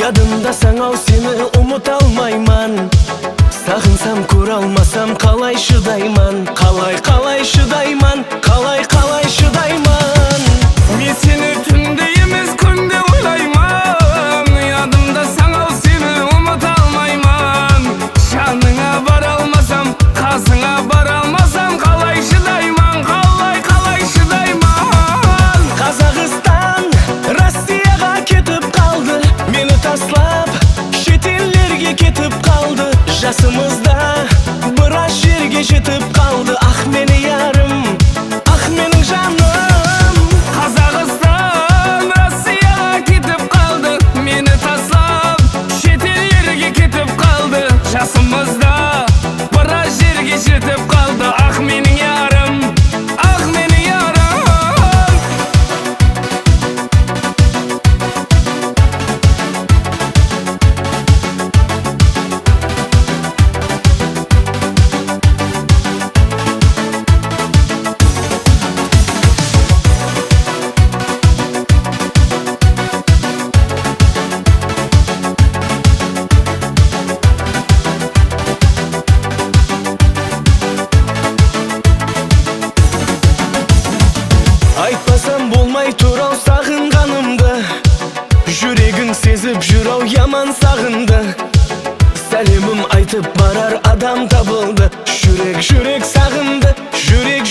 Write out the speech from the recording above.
Yadımdasan ау seni unuta almayman. Sağınsam kuralmasam қалай шыдайман. Қалай шыдайман, қалай шыдайман. Мен сені түнде емес күнде ойлайман. Ядымдасаң ау сені ұмыта алмайман. Жаныңа бара алмасам, қасыңа бара алмасам, қалай шыдайман, қалай шыдайман. Қазақстан Россияға кетіп қалды, мені таслап шетеллерге кетіп қалды. Жасымызда біраз жерге жетіп қалды. Ах мені ярым, ах менің жаным. Қазақстан Россияға кетіп қалды, мені таслап шетеллерге кетіп қалды. Жасымызда біраз жерге жетіп қалды. Ах менің ярым, ах менің ярым. Айтпасам болмай тұр ау сағынғанымды. Жүрегің сезіп жүр ау яман сағынды. Сәлемім айтып барар адам табылды. Жүрек сағынды, жүрек